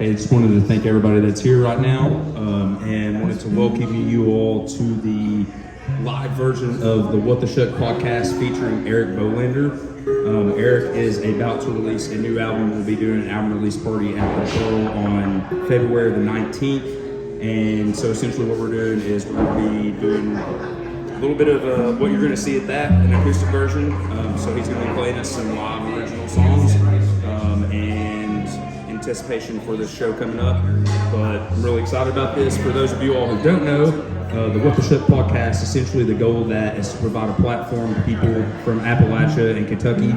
Hey, just wanted to thank everybody that's here right now, and wanted to welcome you all to the live version of the What the Shuck podcast featuring Eric Bolander. Eric is about to release a new album. We'll be doing an album release party at the Pearl on February the 19th. And so essentially what we're doing is we're going to be doing a little bit of what you're going to see at that, an acoustic version. So he's going to be playing us some live original songs and anticipation for this show coming up. But I'm really excited about this. For those of you all who don't know, the What the Shuck podcast, essentially the goal of that is to provide a platform to people from Appalachia and Kentucky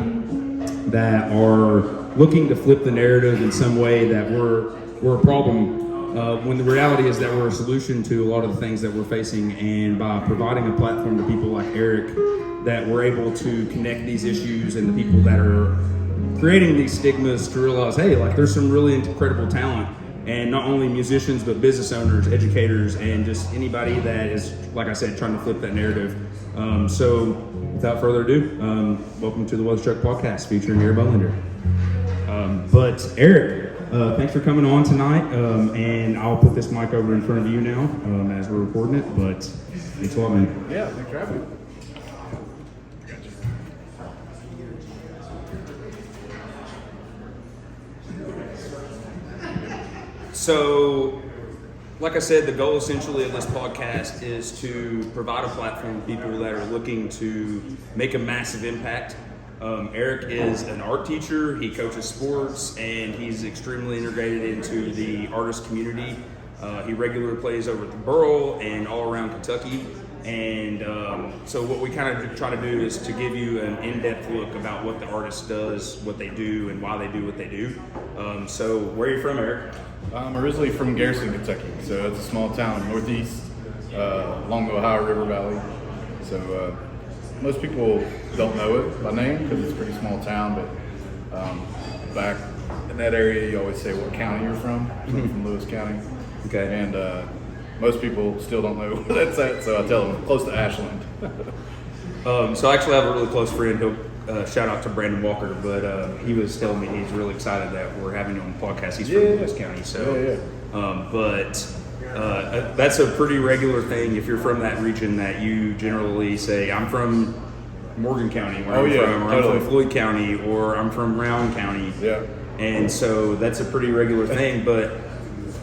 that are looking to flip the narrative in some way that we're a problem, when the reality is that we're a solution to a lot of the things that we're facing. And by providing a platform to people like Eric, that we're able to connect these issues and the people that are creating these stigmas to realize, hey, like there's some really incredible talent. And not only musicians, but business owners, educators, and just anybody that is, like I said, trying to flip that narrative. So without further ado, welcome to the What the Shuck podcast featuring Eric Bolander. But Eric, thanks for coming on tonight. And I'll put this mic over in front of you now as we're recording it. But thanks a lot, man. Yeah, thanks for having me. So, like I said, the goal essentially of this podcast is to provide a platform to people that are looking to make a massive impact. Eric is an art teacher, he coaches sports, and he's extremely integrated into the artist community. He regularly plays over at the Borough and all around Kentucky. And so what we kind of try to do is to give you an in-depth look about what the artist does, what they do, and why they do what they do. So where are you from, Eric? I'm originally from Garrison, Kentucky, so it's a small town northeast along the Ohio River Valley. So most people don't know it by name because it's a pretty small town, but back in that area, you always say what county you're from. So I'm from Lewis County. Okay. And most people still don't know where that's at, so I tell them close to Ashland. So I actually have a really close friend. He'll shout out to Brandon Walker, but he was telling me he's really excited that we're having him on the podcast. He's from Lewis County, so that's a pretty regular thing if you're from that region that you generally say, I'm from Morgan County, where I'm from, or I'm from Floyd County, or I'm from Rowan County. Yeah. And so that's a pretty regular thing, but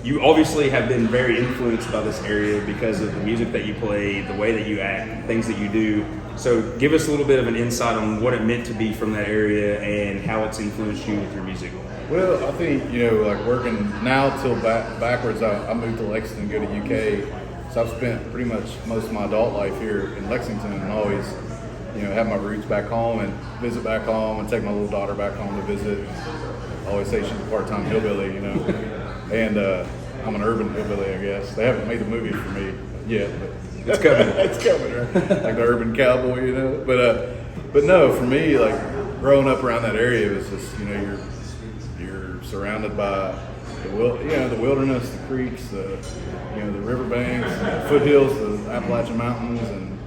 you obviously have been very influenced by this area because of the music that you play, the way that you act, things that you do. So give us a little bit of an insight on what it meant to be from that area and how it's influenced you with your music. Well, I think, like working now till backwards, I moved to Lexington, go to UK. So I've spent pretty much most of my adult life here in Lexington and always, have my roots back home and visit back home and take my little daughter back home to visit. I always say she's a part-time hillbilly, And I'm an urban hillbilly, I guess. They haven't made a movie for me yet, but it's coming. It's coming, right? Like the urban cowboy, But no, for me, like growing up around that area, it was just, you're surrounded by the wilderness, the creeks, the riverbanks, the foothills, the Appalachian Mountains, and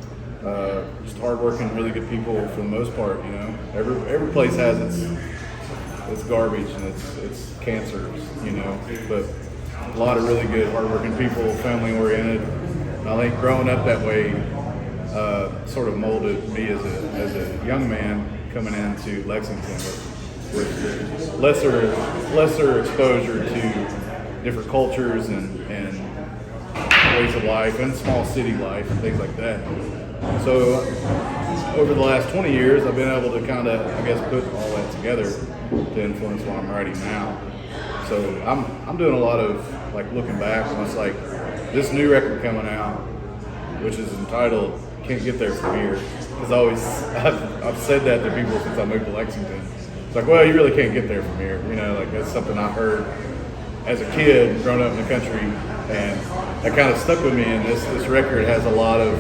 just hardworking, really good people for the most part. Every place has its garbage and its cancers, but a lot of really good, hardworking people, family-oriented. And I think growing up that way sort of molded me as a young man coming into Lexington with lesser exposure to different cultures and ways of life and small city life and things like that. So over the last 20 years, I've been able to kind of, put all that together to influence what I'm writing now. So I'm doing a lot of like looking back, and it's like this new record coming out, which is entitled "Can't Get There From Here." Because I've said that to people since I moved to Lexington. It's like, well, you really can't get there from here. Like that's something I heard as a kid, growing up in the country, and that kind of stuck with me. And this record has a lot of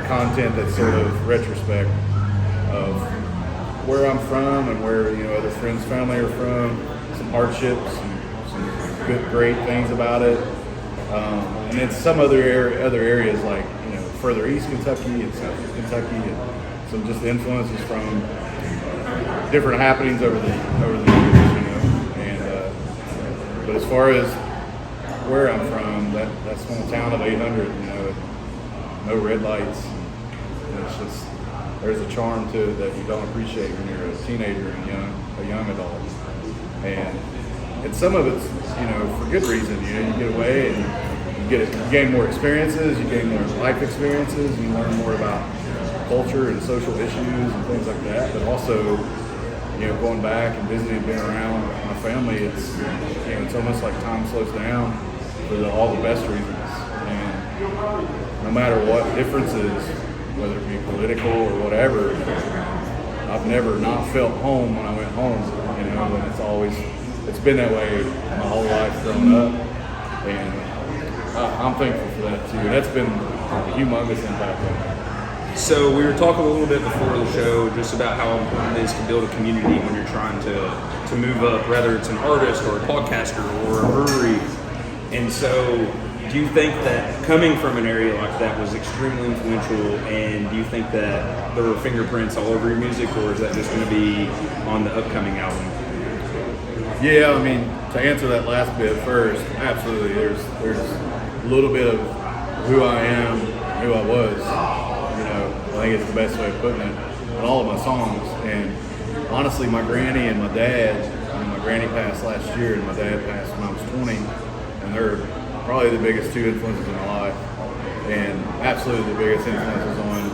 content that's sort of retrospect of where I'm from and where other friends' family are from, some hardships, some good, great things about it, and then some other areas like further east Kentucky and south Kentucky, and some just influences from different happenings over the years, and But as far as where I'm from, that small town of 800, you know, no red lights. And it's just, there's a charm to it that you don't appreciate when you're a teenager and a young adult. And some of it's, you know, for good reason. You know, you get away and you gain more experiences, you gain more life experiences, and you learn more about culture and social issues and things like that. But also, you know, going back and visiting, being around my family, it's, you know, it's almost like time slows down for all the best reasons. And no matter what differences, whether it be political or whatever, I've never not felt home when I went home, you know, and it's been that way my whole life growing up, and I'm thankful for that too. That's been a humongous impact on me. So we were talking a little bit before the show just about how important it is to build a community when you're trying to move up, whether it's an artist or a podcaster or a brewery. And so do you think that coming from an area like that was extremely influential, and do you think that there were fingerprints all over your music, or is that just going to be on the upcoming album? Yeah, I mean, to answer that last bit first, absolutely. There's a little bit of who I am, who I was. You know, I think it's the best way of putting it in all of my songs. And honestly, my granny and my dad, my granny passed last year and my dad passed when I was 20, and they're probably the biggest two influences in my life, and absolutely the biggest influences on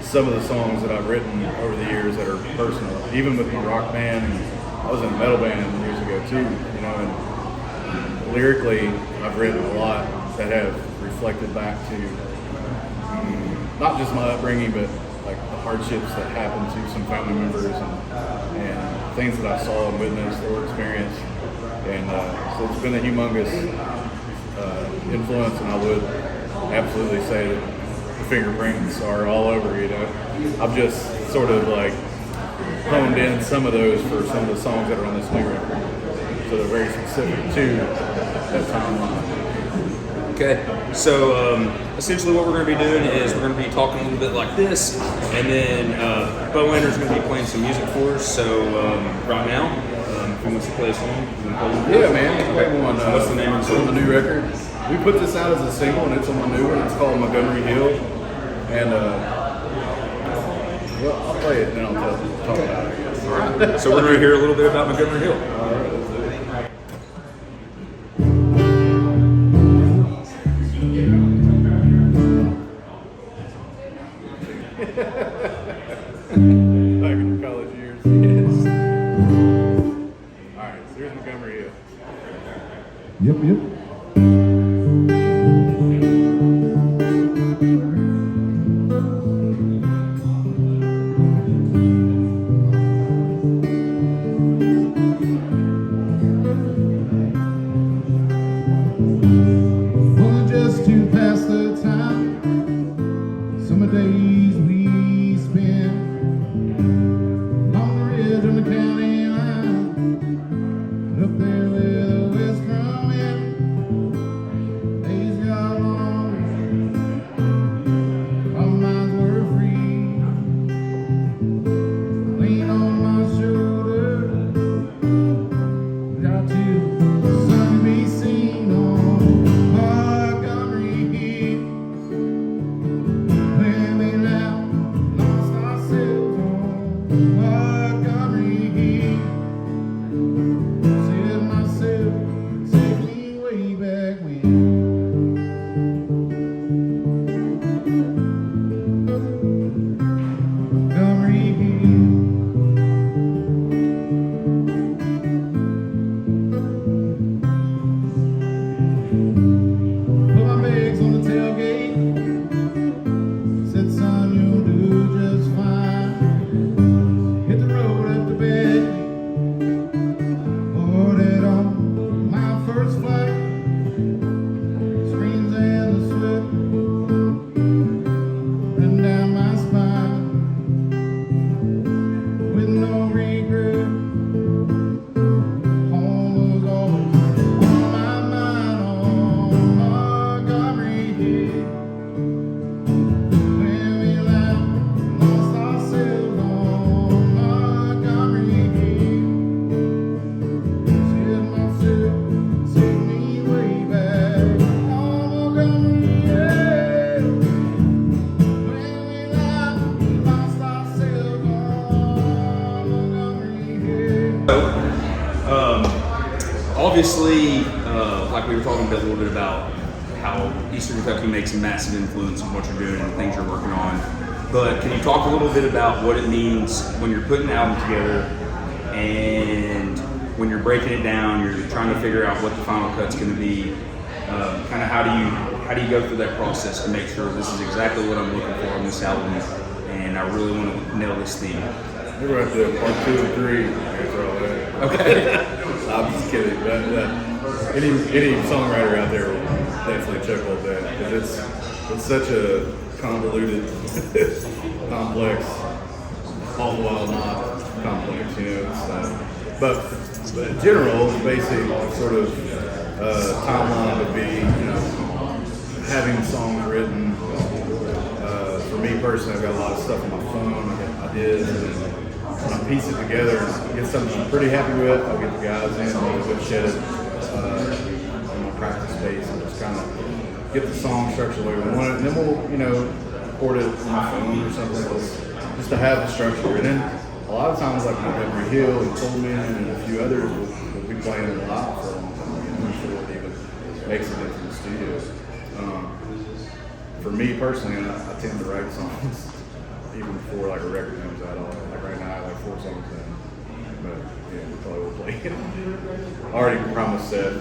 some of the songs that I've written over the years that are personal. Even with my rock band, and I was in a metal band years ago too, you know, and lyrically I've written a lot that have reflected back to not just my upbringing, but like the hardships that happened to some family members and things that I saw and witnessed or experienced. And so it's been a humongous influence, and I would absolutely say that the fingerprints are all over, you know. I've just sort of like honed in some of those for some of the songs that are on this new record. So they're very specific to that timeline. Okay, so essentially what we're going to be doing is we're going to be talking a little bit like this, and then Bolander's going to be playing some music for us. So right now, if he wants to play a song, yeah, man, play one. What's the name of the song? song? The new record. We put this out as a single, and it's on my new one. It's called Montgomery Hill, and well, I'll play it and then I'll talk about it. All right. So we're going to hear a little bit about Montgomery Hill. All right, let's do it. Back in your college years. Yes. All right, so here's Montgomery Hill. Yep. Up there where the west from in. obviously, like we were talking a little bit about how Eastern Kentucky makes a massive influence on what you're doing and the things you're working on. But can you talk a little bit about what it means when you're putting an album together and when you're breaking it down, you're trying to figure out what the final cut's going to be? Kind of how do you go through that process to make sure this is exactly what I'm looking for on this album, and I really want to nail this theme? We're going to have to do part 2 and 3 after all that. Okay. I'm just kidding. But any songwriter out there will definitely chuckle at that because it's such a convoluted, complex, all the while not complex. You know. But in general, the basic sort of timeline would be, having songs written. For me personally, I've got a lot of stuff on my phone. I got ideas, and when I piece it together and get something I'm pretty happy with, I'll get the guys in and we'll shed it in my practice space and just kind of get the song structured the way we want it. And then we'll, record it on my phone or something just to have the structure. And then a lot of times, like Montgomery Hill and Coleman and a few others, we'll be playing it live for a long time, before it even makes it into the studio. For me personally, I tend to write songs even before like a record comes out. Like right now, I have like 4 songs done, but yeah, we probably will play it. I already promised Seth, the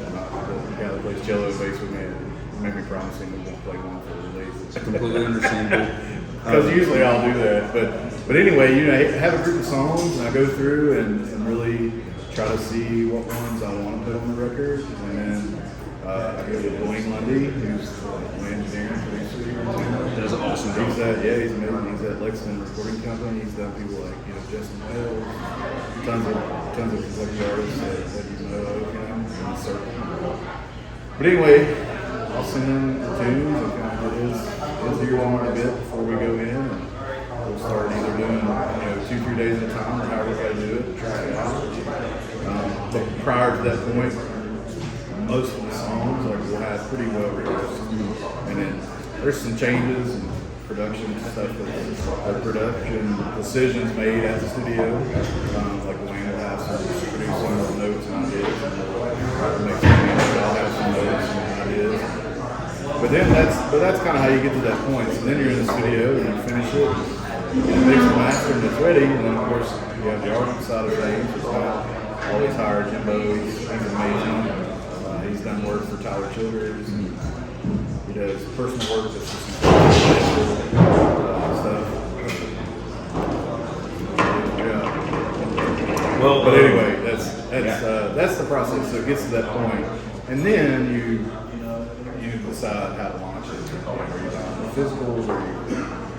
guy that plays cello and bass with me, he made me promise him we won't play one for release. Completely understandable. Because usually I'll do that, but anyway, I have a group of songs and I go through and really try to see what ones I want to put on the record, and then I go to Dwayne Lundy, who's my engineer and producer. Does an awesome job. He's amazing. He's at Lexington Recording Company. He's done people like Justin Wells, tons of Kentucky artists that you know of, in the circle. But anyway, I'll send him the tunes and kind of get his ear on it a bit before we go in, and we'll start either doing 2-3 days at a time or however we got to do it, try it out. But prior to that point, most of the songs we'll have pretty well rehearsed, and then there's some changes and production stuff, production decisions made at the studio. Like Wayne will have some producing notes and ideas, and we'll make some changes. I'll have some notes and ideas. But that's kind of how you get to that point. So then you're in the studio and you finish it, and mix and master, and it's ready. And then of course you have the art side of things. It's always hire Jimbo. He's amazing. He's done work for Tyler Childers. He does personal work that's just stuff. Yeah. Well, but anyway, that's the process. So it gets to that point, and then you decide how to launch it. Are you doing the physicals, or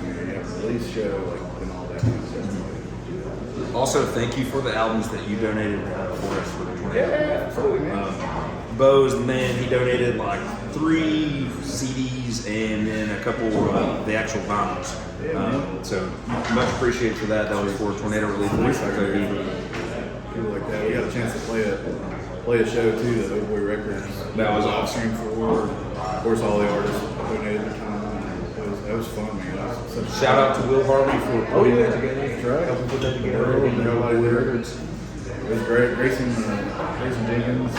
you have a release show, and all that kind of stuff. Also, thank you for the albums that you donated for us for the tornado. Yeah, absolutely, man. Bo's the man. He donated like 3 CDs and then a couple of the actual vinyls. So much appreciated for that. That was for tornado relief in Eastern Kentucky. People like that. We got a chance to play a show too. The Old Records. That was off awesome. stream for. Of course, all the artists donated their time. That was fun, man. Shout out to Will Harvey for putting that together. That's right. Helping put that together. Nobody records. It was great. Grayson Jenkins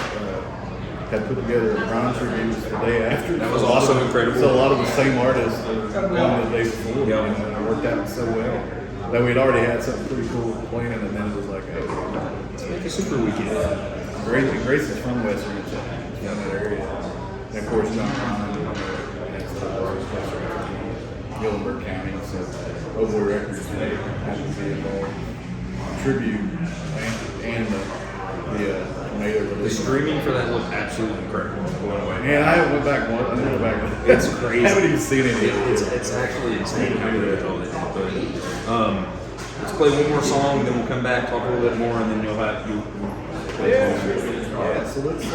had put together a bronze reviews the day after. That was also incredible. So a lot of the same artists that won the day before. Yep. And it worked out so well that we'd already had something pretty cool playing, and then it was like, It's like a super weekend. Grayson's from Western Kentucky, in that area. And of course, John Conlon, that's the largest Western Kentucky, Gillenburg County. So Oboe Records had to be involved. Tribute and the tornado The release. streaming for that looked absolutely incredible. Going away. Man, I haven't went back one. I never went back. It's crazy. I haven't even seen any of it. It's actually insane how good all that is. But let's play one more song, then we'll come back, talk a little bit more, and then you'll play. Yeah, so let's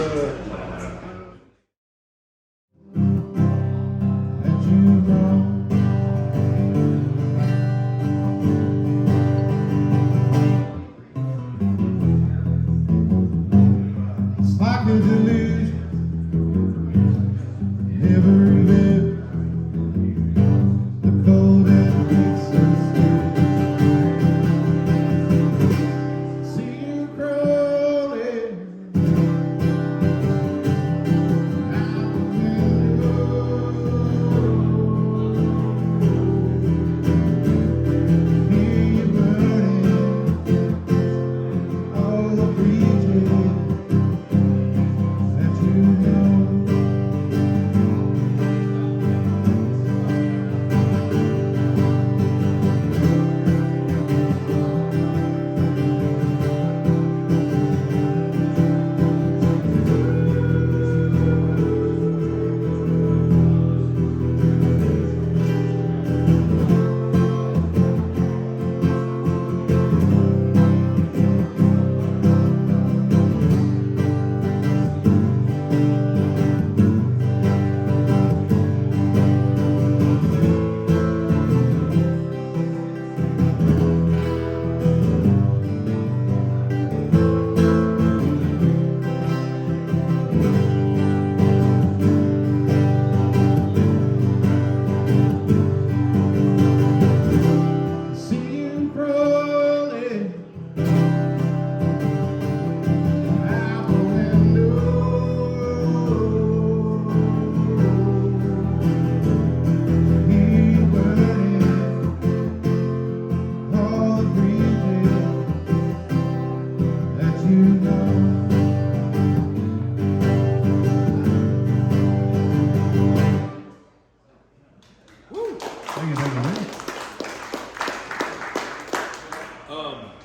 It's like a delusion. Never live. The cold that makes us live. See you crawling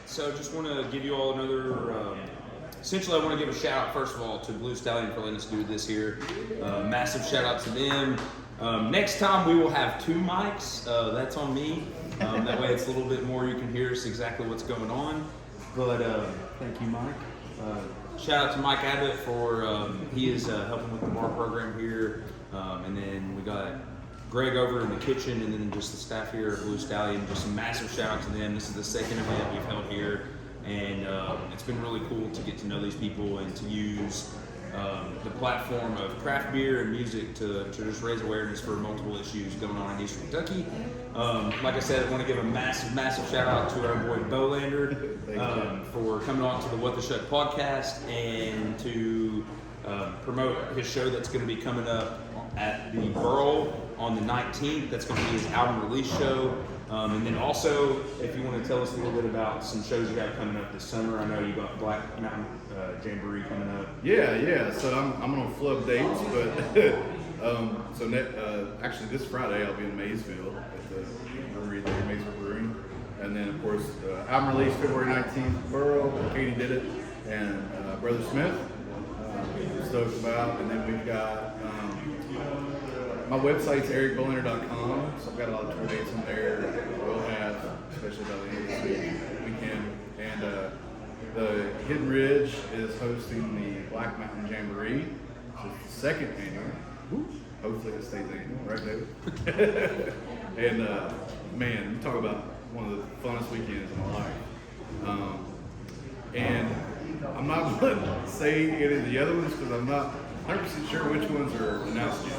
So just want to give you all another, essentially I want to give a shout out first of all to Blue Stallion for letting us do this here. Massive shout out to them. Next time we will have 2 mics, that's on me. That way it's a little bit more, you can hear us exactly what's going on. But thank you, Mike. Shout out to Mike Abbott for, he is helping with the bar program here. And then we got Greg over in the kitchen, and then just the staff here at Blue Stallion. Just a massive shout out to them. This is the second event we've held here, and it's been really cool to get to know these people and to use the platform of craft beer and music to just raise awareness for multiple issues going on in Eastern Kentucky. Like I said, I want to give a massive shout out to our boy Bolander for coming on to the What the Shuck podcast and to promote his show that's going to be coming up at the Burl on the 19th. That's going to be his album release show. And then also, if you want to tell us a little bit about some shows you got coming up this summer. I know you got Black Mountain Jamboree coming up. Yeah. So I'm gonna flub dates, but actually this Friday I'll be in Maysville at the brewery there, Maysville Brewing, and then of course album release February 19th, Burrow, Katie did it, and Brother Smith. Stoked about, and then we've got my website's ericbolander.com, so I've got a lot of tour dates on there. We'll have, especially by the end of this weekend, and the Hidden Ridge is hosting the Black Mountain Jamboree. So it's the 2nd annual. Hopefully it stays annual, right, David? And man, you talk about one of the funnest weekends of my life. And I'm not going to say any of the other ones because I'm not 100% sure which ones are announced yet.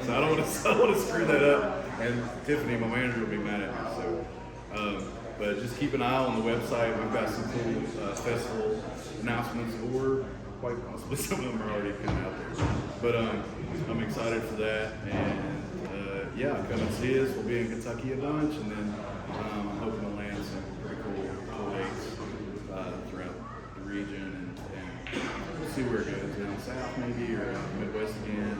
So I don't want to screw that up. And Tiffany, my manager, will be mad at me. So, but just keep an eye on the website. We've got some cool festival announcements, or quite possibly some of them are already coming out there. But I'm excited for that. And yeah, come and see us. We'll be in Kentucky a bunch, and then I'm hoping to land some pretty cool dates throughout the region, and we'll see where it goes. Down south maybe, or Midwest again.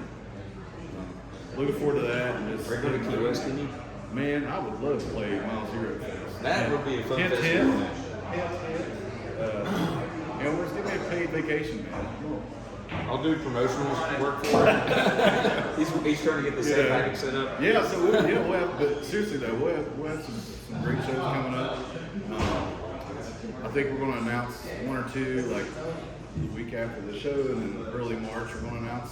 Looking forward to that. And just Regular Key West, didn't you? Man, I would love to play Mile Zero Fest. That would be a fun Hint, festival. hint. Just give me a paid vacation, man. Come on. I'll do promotional work for him. he's trying to get the same package set up. Yeah, so we'll have, but seriously though, we'll have some great shows coming up. I think we're going to announce 1 or 2 like the week after the show, and then early March we're going to announce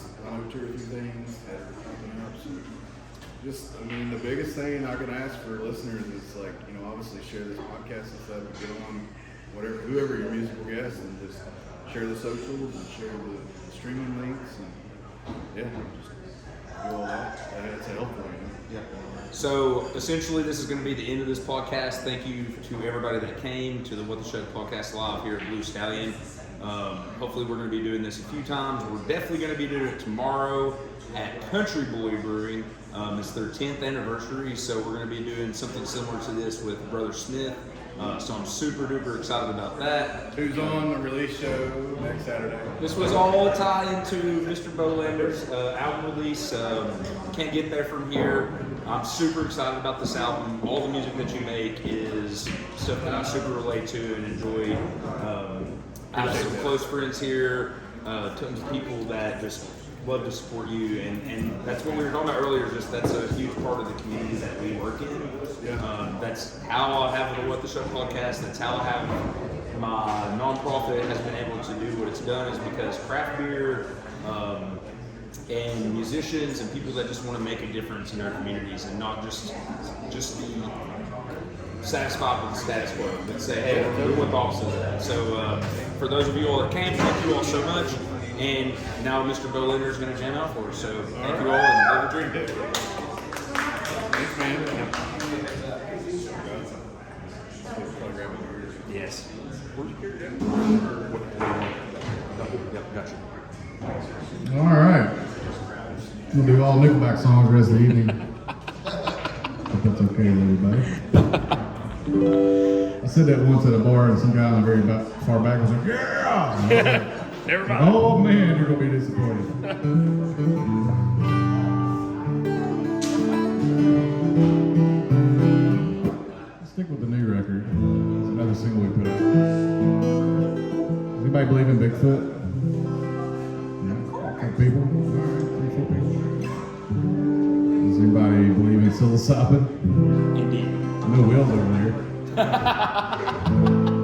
2 or 3 things that are coming up. So just, I mean, the biggest thing I can ask for listeners is like, obviously share this podcast and stuff, and get on whoever your musical guest, and just share the socials and share the streaming links, and just do all that. That's helpful, Yeah. So essentially, this is going to be the end of this podcast. Thank you to everybody that came to the What the Shuck podcast live here at Blue Stallion. Hopefully, we're going to be doing this a few times. We're definitely going to be doing it tomorrow at Country Boy Brewing. It's their 10th anniversary, so we're going to be doing something similar to this with Brother Smith. So I'm super duper excited about that. Who's on the release show next Saturday? This was all a tie into Mr. Bolander's album release. Can't get there from here. I'm super excited about this album. All the music that you make is stuff that I super relate to and enjoy. I have some close friends here, tons of people that just love to support you, and that's what we were talking about earlier. Just that's a huge part of the community that we work in. That's how I have the What the Shuck podcast. That's how I have my nonprofit has been able to do what it's done, is because craft beer and musicians and people that just want to make a difference in their communities, and not just be satisfied with the status quo, but say, hey, we want the opposite of that. So for those of you all that came, thank you all so much. And now Mr. Bolander is going to jam out for us. So thank you all, and live a dream. Thanks, man. Yes. Yep, gotcha. All right. We'll do all Nickelback songs the rest of the evening. Hope that's okay with everybody. I said that once at a bar, and some guy on the very far back was like, yeah! Everybody. Oh man, you're gonna be disappointed. Stick with the new record. It's another latest single we put out. Does anybody believe in Bigfoot? Yeah. Couple people? Alright, 3-4 people. Does anybody believe in psilocybin? Indeed. No wheels over there.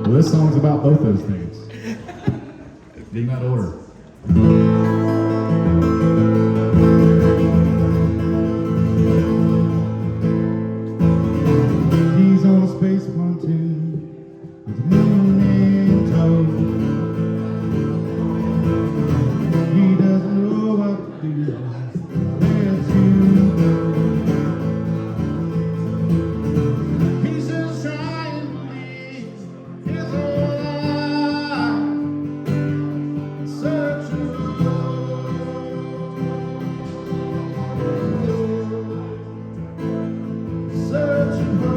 Well, this song's about both those things. In that order. He's on a space pontoon with the moon in tow. He doesn't know what to do, where to go. He's just trying to live his whole life, searching for searching for.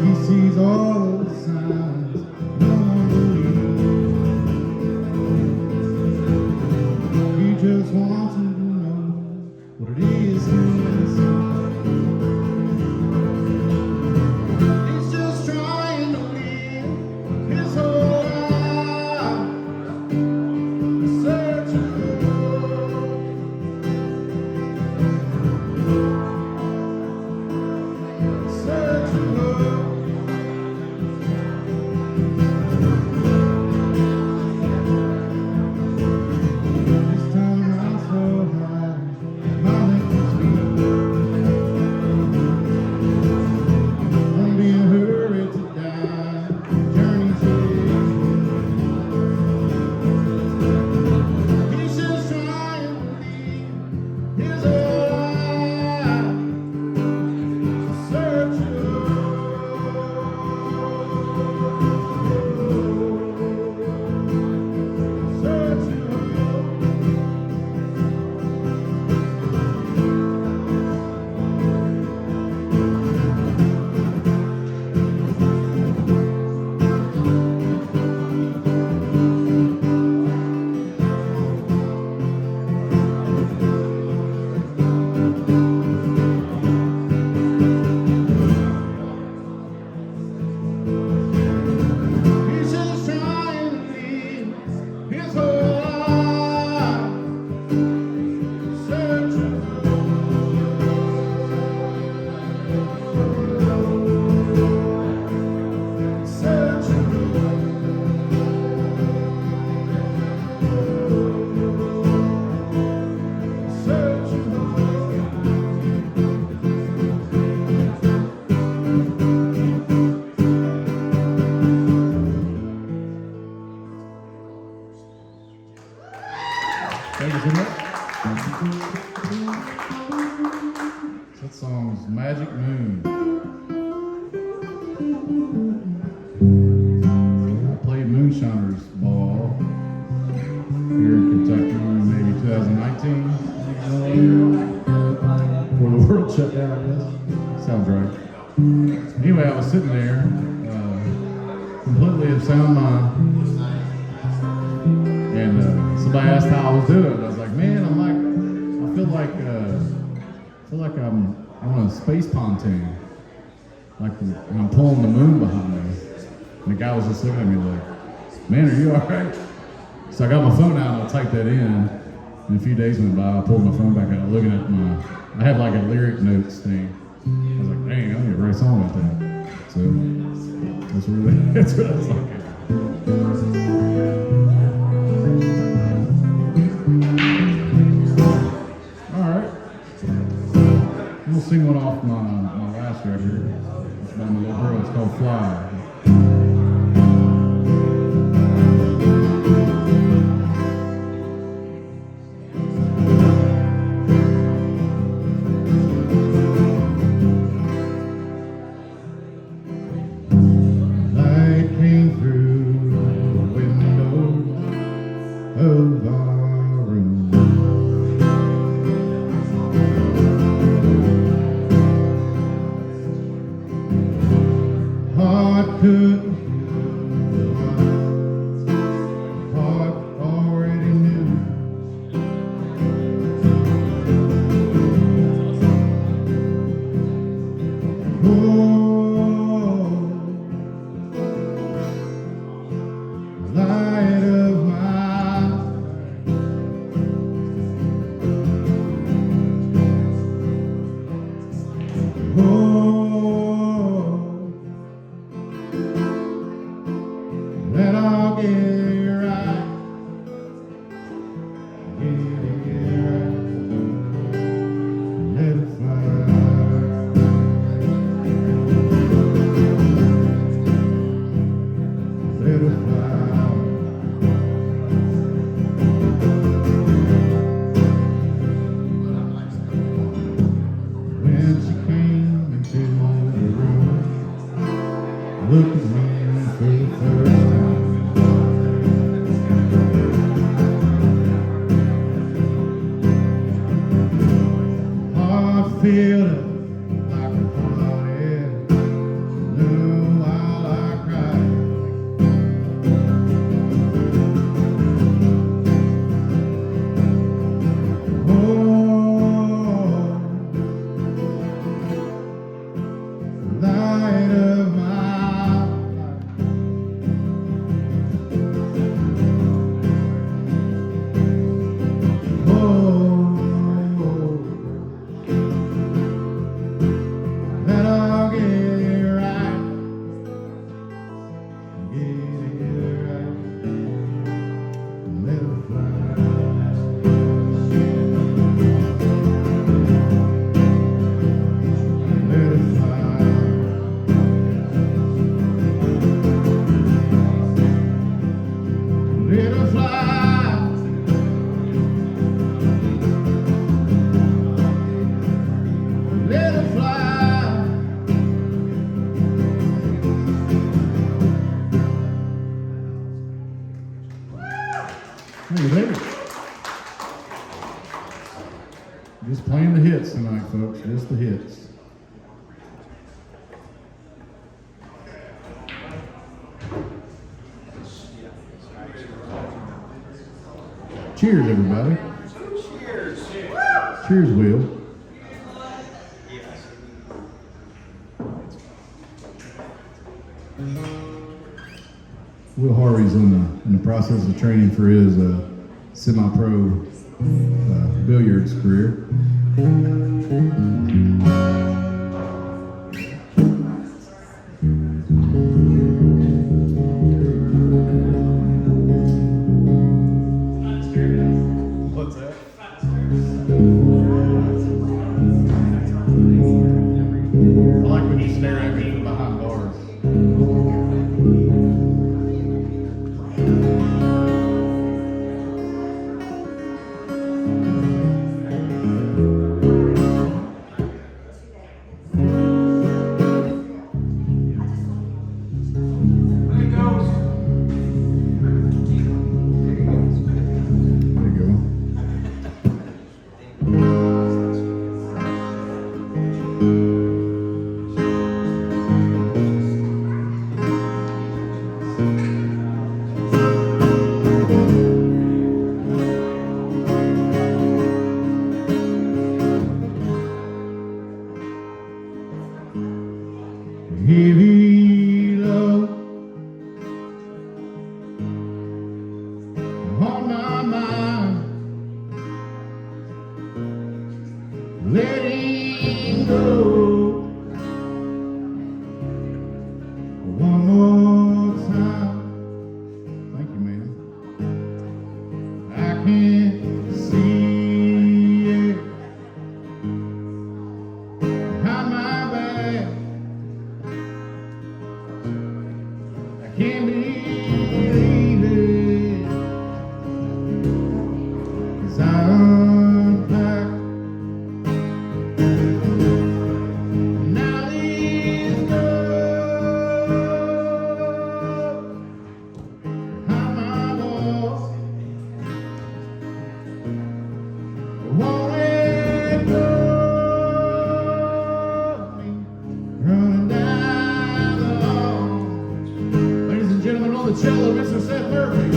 He sees all the signs no one believes. He just wants him to know what it is he's just trying to live his whole life, searching searching for. This time around so high, my neck is weak. Won't be in a hurry to die, journey's here. He's just trying to live his whole life, searching. He's just trying to live his whole life, searching Thank you so much. That song's Magic Moon. I played Moonshiners Ball here in Kentucky maybe 2019. Before the world shut down, I guess. Sounds right. Anyway, I was sitting there, completely of sound mind. And somebody asked how I was doing. I was like, man, I feel like I'm on a space pontoon. Like I'm pulling the moon behind me. And the guy was just looking at me like, man, are you all right? So I got my phone out and I typed that in. And a few days went by, I pulled my phone back out, looking at I have like a lyric notes thing. I was like, dang, I'm gonna write a song about that. So that's what I was like. Alright. We'll sing one off my last record. It's by my little girl, it's called Fly. Light came through the window of our room. Heart could Oh, let all get right. Get right. Let it fly. Let it fly. When she came into the room, looked at me for the first time. Heart filled up like a flooded, knew while I cried. Light of my life. Let all get right. Get right. Let it fly. Let it fly. Let it fly. Let it fly. Hey, there. Just playing the hits tonight, folks. Just the hits. Cheers, everybody. Cheers, Will. Will Harvey's in the process of training for his semi-pro billiards career. What's that? I like when you stare at me from behind bars. There you go. Heavy load on my mind, letting go one more time. Thank you, man. I can't see it behind my back. I can't believe it, 'cause I unpacked. Now these girls behind my wall won't let go of me, running down the hall. Ladies and gentlemen, on the cello, Mr. Seth Murphy.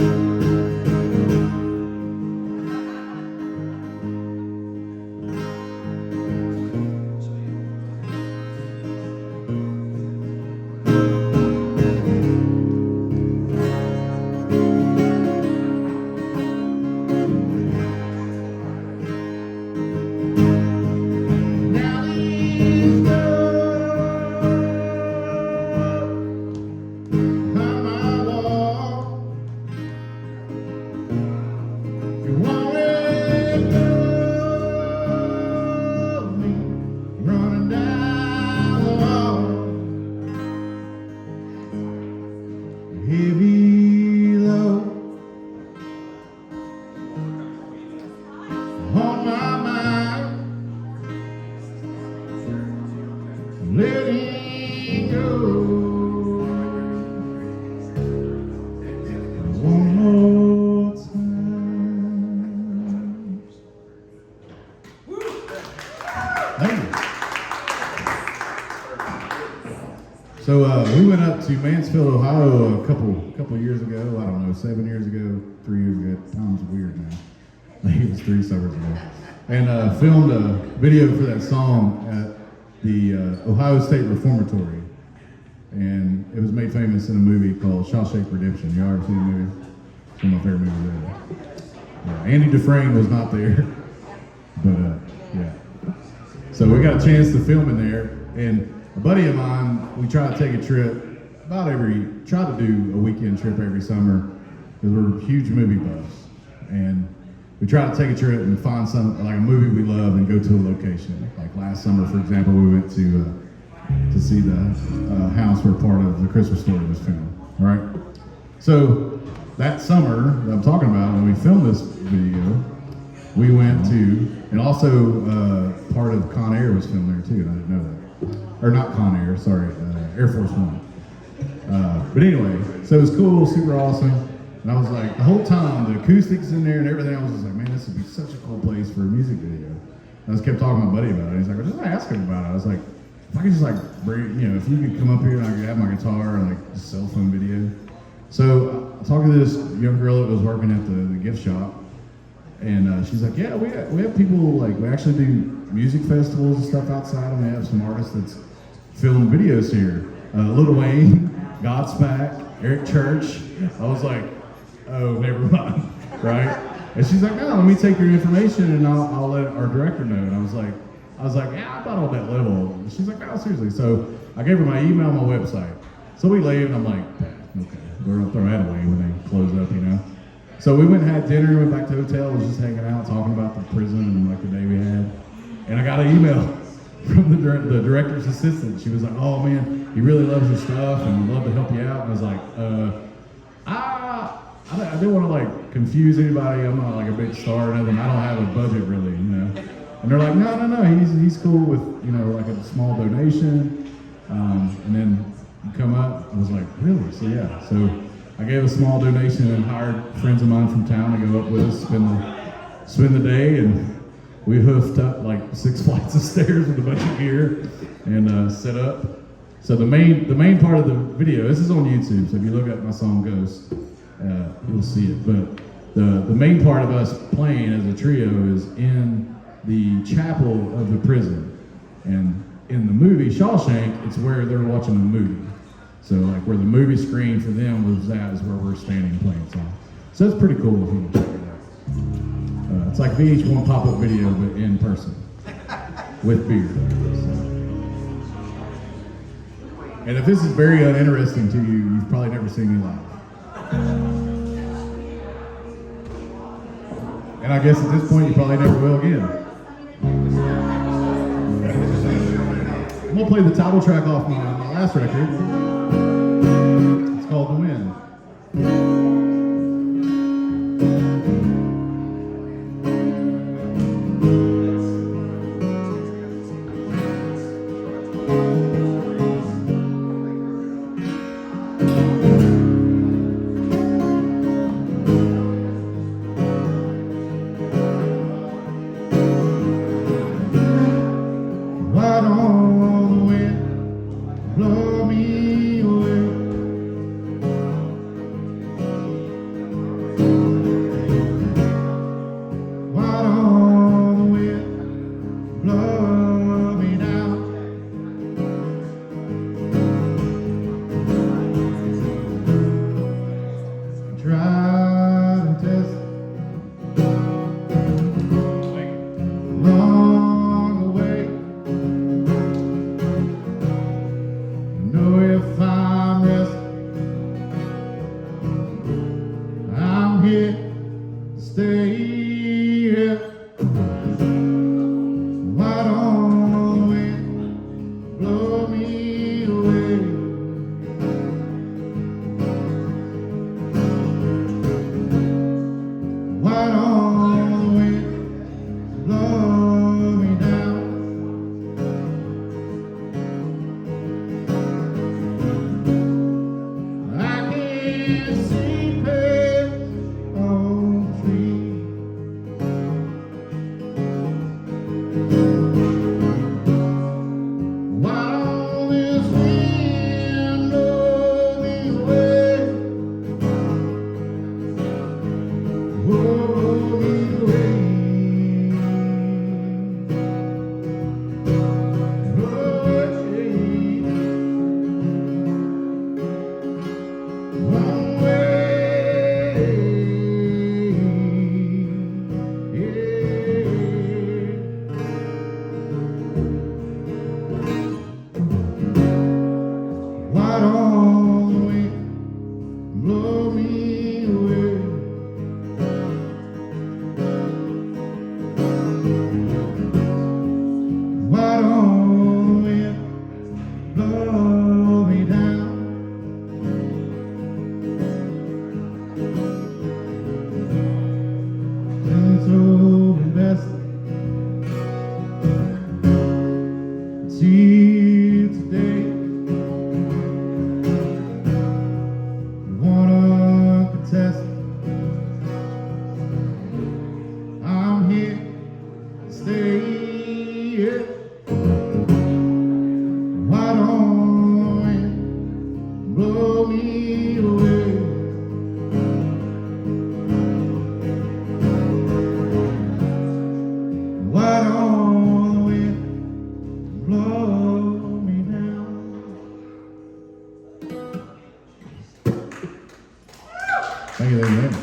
letting go. One more time. Thank you. So we went up to Mansfield, Ohio a couple years ago. I don't know, 7 years ago, 3 years ago. Time's weird now. I think it was 3 summers ago. And filmed a video for that song at the Ohio State Reformatory. And it was made famous in a movie called Shuck Redemption. You all ever seen the movie? It's one of my favorite movies ever. Yeah, Andy Dufresne was not there. But yeah. So we got a chance to film in there. And a buddy of mine, we try to take a trip try to do a weekend trip every summer because we're huge movie buffs. And we try to take a trip and find like a movie we love and go to a location. Like last summer, for example, we went to see the house where part of The Christmas Story was filmed. All right. So that summer that I'm talking about, when we filmed this video, we went to, and also part of Con Air was filmed there too. And I didn't know that. Or not Con Air, sorry, Air Force One. But anyway, so it was cool, super awesome. And I was like, the whole time, the acoustics in there and everything, I was just like, man, this would be such a cool place for a music video. And I just kept talking to my buddy about it. He's like, well, just ask him about it. I was like, if I could just like bring, if you could come up here and I could have my guitar and like just cell phone video. So I talked to this young girl that was working at the gift shop. And she's like, yeah, we have people, like, we actually do music festivals and stuff outside, and we have some artists that's film videos here. Lil Wayne, Godsmack, Eric Church. I was like, oh, never mind, right? And she's like, no, let me take your information and I'll let our director know. And I was like, yeah, I'm not on that level. And she's like, no, seriously. So I gave her my email, my website. So we leave, and I'm like, okay, we're gonna throw that away when they close up, So we went and had dinner, went back to the hotel, was just hanging out, talking about the prison and like the day we had. And I got an email from the director's assistant. She was like, oh man, he really loves your stuff and would love to help you out. And I was like, I didn't want to like confuse anybody. I'm not like a big star or nothing. I don't have a budget really, And they're like, no, he's cool with, like a small donation. And then you come up, I was like, really? So yeah, so I gave a small donation and hired friends of mine from town to go up with us, spend the day, and we hoofed up like 6 flights of stairs with a bunch of gear and set up. So the main part of the video, this is on YouTube, so if you look up my song Ghost, you'll see it. But the main part of us playing as a trio is in the chapel of the prison. And in the movie Shawshank, it's where they're watching a movie. So like where the movie screen for them was at is where we're standing playing song. So it's pretty cool if you can check it out. It's like VH1 pop-up video, but in person with beer. So. And if this is very uninteresting to you, you've probably never seen me live. And I guess at this point, you probably never will again. I'm gonna play the title track off my last record. It's called The Wind. Why don't the wind blow me Thank you, amen.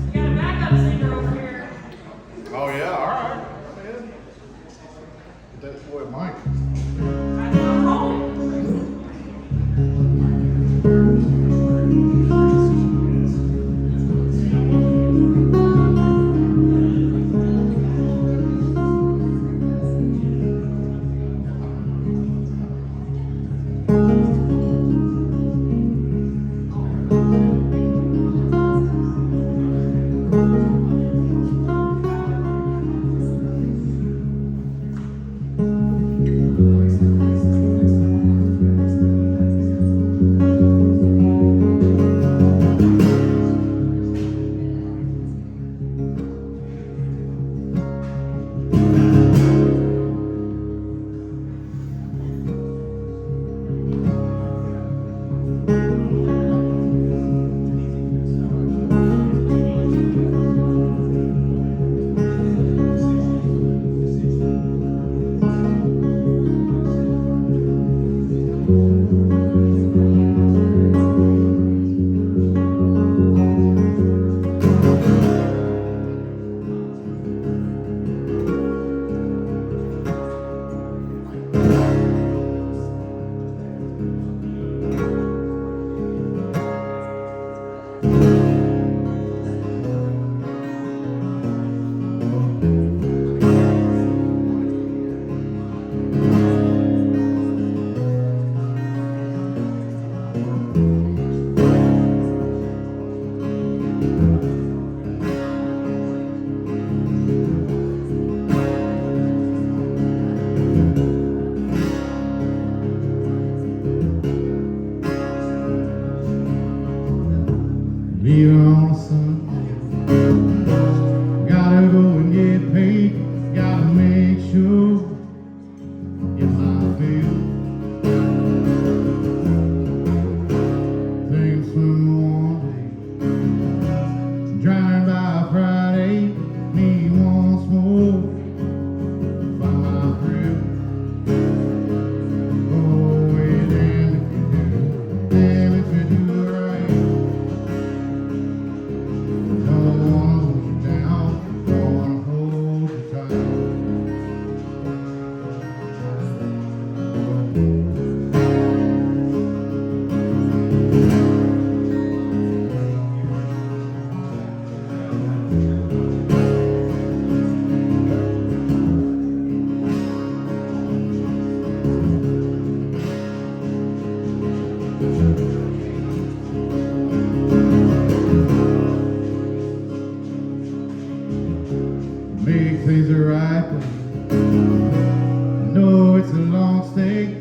We got a backup singer over here. Oh yeah, all right. That's boy Mike. I know. Be on Sunday. Gotta go and get paid. Gotta make sure get my fill. Things swim one day. Driving by Friday. Me once more. Find my thrill. Oh, way damn if you do. Damn if you do right. Don't wanna hold you down, don't wanna hold you tight. Make things right. I know it's a long stay.